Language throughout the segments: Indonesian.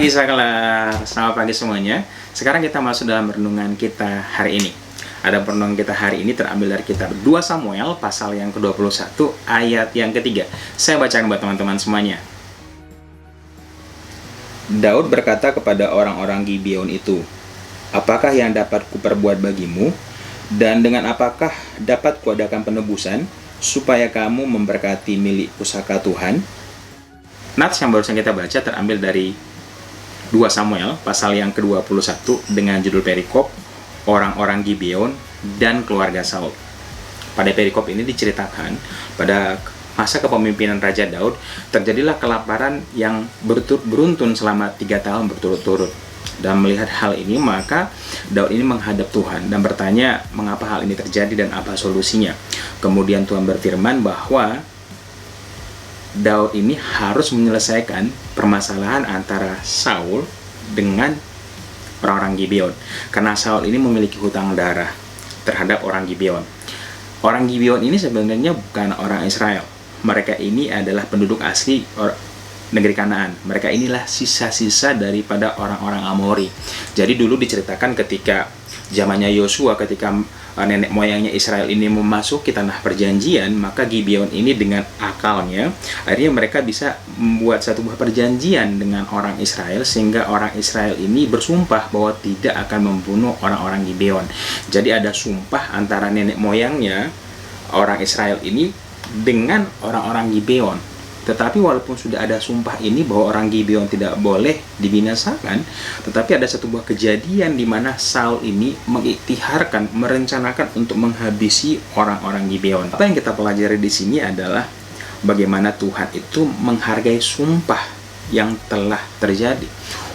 pagi Saklar, selamat pagi semuanya. Sekarang kita masuk dalam renungan kita hari ini. Ada renungan kita hari ini terambil dari kitab 2 Samuel pasal yang ke-21 ayat yang ketiga. Saya bacakan buat teman-teman semuanya. Daud berkata kepada orang-orang Gibeon itu, "Apakah yang dapat kuperbuat bagimu? Dan dengan apakah dapat kuadakan penebusan supaya kamu memberkati milik pusaka Tuhan?" Nats yang barusan kita baca terambil dari 2 Samuel pasal yang ke-21 dengan judul perikop orang-orang Gibeon dan keluarga Saul. Pada perikop ini diceritakan pada masa kepemimpinan Raja Daud terjadilah kelaparan yang beruntun selama 3 tahun berturut-turut. Dan melihat hal ini, maka Daud ini menghadap Tuhan dan bertanya mengapa hal ini terjadi dan apa solusinya. Kemudian Tuhan berfirman bahwa Daud ini harus menyelesaikan permasalahan antara Saul dengan orang-orang Gibeon. Karena Saul ini memiliki hutang darah terhadap orang Gibeon. Orang Gibeon ini sebenarnya bukan orang Israel. Mereka ini adalah penduduk asli negeri Kanaan. Mereka inilah sisa-sisa daripada orang-orang Amori. Jadi dulu diceritakan ketika zamannya Yosua, ketika nenek moyangnya Israel ini memasuki tanah perjanjian, maka Gibeon ini dengan akalnya akhirnya mereka bisa membuat satu buah perjanjian dengan orang Israel, sehingga orang Israel ini bersumpah bahwa tidak akan membunuh orang-orang Gibeon. Jadi ada sumpah antara nenek moyangnya orang Israel ini dengan orang-orang Gibeon. Tetapi walaupun sudah ada sumpah ini bahwa orang Gibeon tidak boleh dibinasakan, tetapi ada satu buah kejadian di mana Saul ini mengiktiharkan, merencanakan untuk menghabisi orang-orang Gibeon. Apa yang kita pelajari di sini adalah bagaimana Tuhan itu menghargai sumpah yang telah terjadi.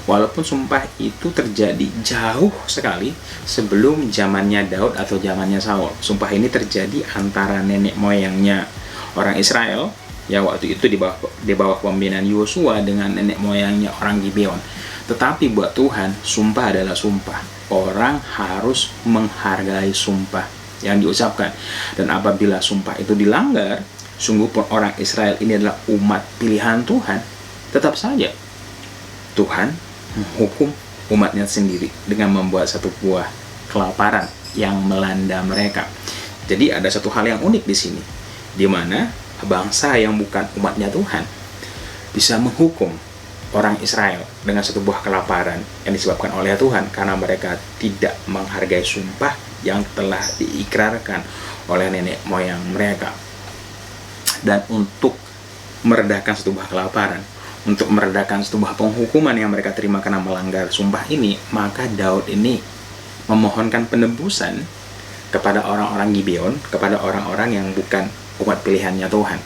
Walaupun sumpah itu terjadi jauh sekali sebelum zamannya Daud atau zamannya Saul. Sumpah ini terjadi antara nenek moyangnya orang Israel, ya waktu itu di bawah pembinaan Yosua dengan nenek moyangnya orang Gibeon. Tetapi buat Tuhan, sumpah adalah sumpah. Orang harus menghargai sumpah yang diucapkan. Dan apabila sumpah itu dilanggar, sungguh pun orang Israel ini adalah umat pilihan Tuhan, tetap saja Tuhan menghukum umatnya sendiri dengan membuat satu buah kelaparan yang melanda mereka. Jadi ada satu hal yang unik di sini, di mana bangsa yang bukan umatnya Tuhan bisa menghukum orang Israel dengan satu buah kelaparan yang disebabkan oleh Tuhan karena mereka tidak menghargai sumpah yang telah diikrarkan oleh nenek moyang mereka. Dan untuk meredakan satu buah kelaparan, untuk meredakan satu buah penghukuman yang mereka terima karena melanggar sumpah ini, maka Daud ini memohonkan penebusan kepada orang-orang Gibeon, kepada orang-orang yang bukan umat pilihannya Tuhan.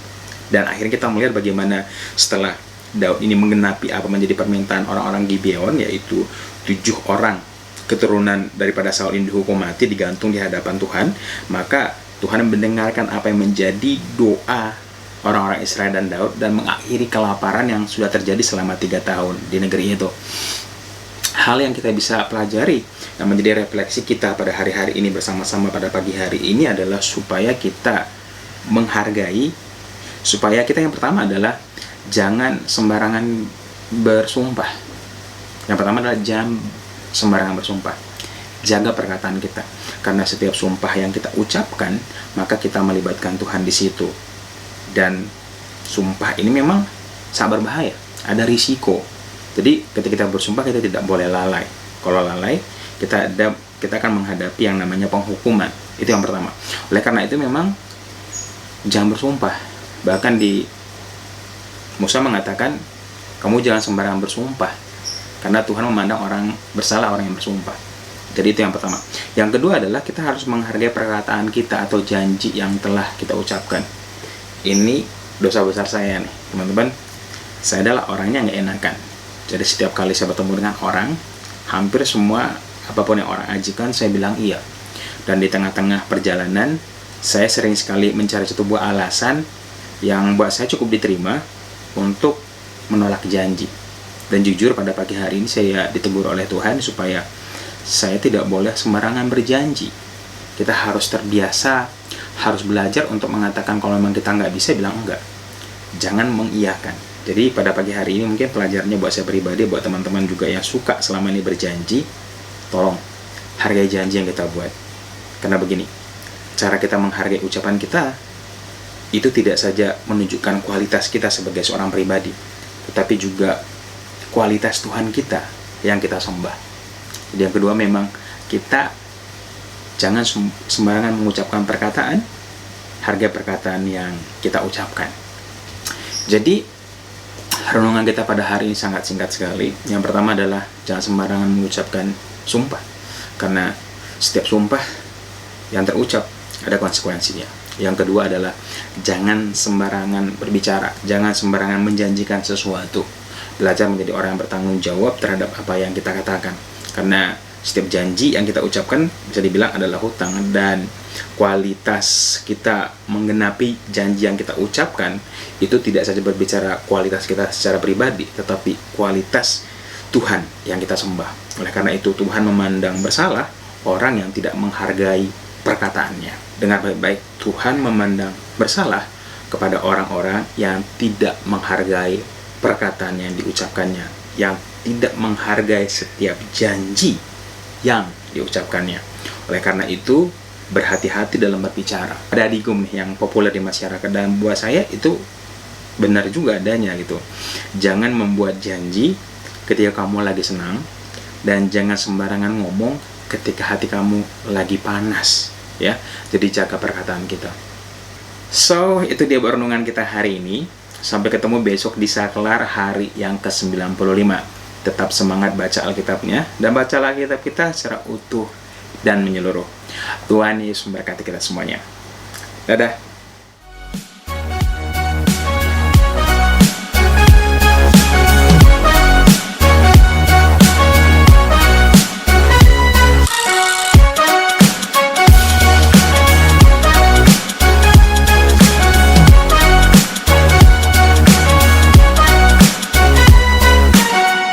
Dan akhirnya kita melihat bagaimana setelah Daud ini menggenapi apa menjadi permintaan orang-orang Gibeon, yaitu 7 orang keturunan daripada Saul ini dihukum mati, digantung di hadapan Tuhan, maka Tuhan mendengarkan apa yang menjadi doa orang-orang Israel dan Daud dan mengakhiri kelaparan yang sudah terjadi selama 3 tahun di negeri itu. Hal yang kita bisa pelajari yang menjadi refleksi kita pada hari-hari ini bersama-sama pada pagi hari ini adalah supaya kita menghargai, supaya kita yang pertama adalah jangan sembarangan bersumpah. Yang pertama adalah jangan sembarangan bersumpah. Jaga perkataan kita, karena setiap sumpah yang kita ucapkan maka kita melibatkan Tuhan di situ. Dan sumpah ini memang sangat berbahaya, ada risiko. Jadi ketika kita bersumpah kita tidak boleh lalai. Kalau lalai kita akan menghadapi yang namanya penghukuman. Itu yang pertama. Oleh karena itu memang jangan bersumpah. Bahkan di Musa mengatakan, kamu jangan sembarangan bersumpah, karena Tuhan memandang orang bersalah orang yang bersumpah. Jadi itu yang pertama. Yang kedua adalah kita harus menghargai perkataan kita atau janji yang telah kita ucapkan. Ini dosa besar saya nih, teman-teman. Saya adalah orangnya nggak enakan. Jadi setiap kali saya bertemu dengan orang, hampir semua apapun yang orang ajukan saya bilang iya. Dan di tengah-tengah perjalanan saya sering sekali mencari satu buah alasan yang buat saya cukup diterima untuk menolak janji. Dan jujur pada pagi hari ini saya ditegur oleh Tuhan supaya saya tidak boleh sembarangan berjanji. Kita harus terbiasa, harus belajar untuk mengatakan kalau memang kita nggak bisa, bilang enggak. Jangan mengiyakan. Jadi pada pagi hari ini mungkin pelajarannya buat saya pribadi, buat teman-teman juga yang suka selama ini berjanji, tolong hargai janji yang kita buat. Karena begini, cara kita menghargai ucapan kita itu tidak saja menunjukkan kualitas kita sebagai seorang pribadi, tetapi juga kualitas Tuhan kita yang kita sembah. Jadi yang kedua, memang kita jangan sembarangan mengucapkan perkataan, hargai perkataan yang kita ucapkan. Jadi renungan kita pada hari ini sangat singkat sekali. Yang pertama adalah jangan sembarangan mengucapkan sumpah, karena setiap sumpah yang terucap ada konsekuensinya. Yang kedua adalah jangan sembarangan berbicara, jangan sembarangan menjanjikan sesuatu. Belajar menjadi orang yang bertanggung jawab terhadap apa yang kita katakan, karena setiap janji yang kita ucapkan bisa dibilang adalah hutang, dan kualitas kita menggenapi janji yang kita ucapkan itu tidak saja berbicara kualitas kita secara pribadi, tetapi kualitas Tuhan yang kita sembah. Oleh karena itu Tuhan memandang bersalah orang yang tidak menghargai perkataannya. Dengar baik-baik, Tuhan memandang bersalah kepada orang-orang yang tidak menghargai perkataan yang diucapkannya, yang tidak menghargai setiap janji yang diucapkannya. Oleh karena itu, berhati-hati dalam berbicara. Ada adigum nih yang populer di masyarakat, dan buat saya itu benar juga adanya gitu. Jangan membuat janji ketika kamu lagi senang, dan jangan sembarangan ngomong ketika hati kamu lagi panas, ya. Jadi jaga perkataan kita. So, itu dia renungan kita hari ini. Sampai ketemu besok di saklar hari yang ke-95. Tetap semangat baca Alkitabnya, dan bacalah Alkitab kita secara utuh dan menyeluruh. Tuhan Yesus memberkati kita semuanya. Dadah.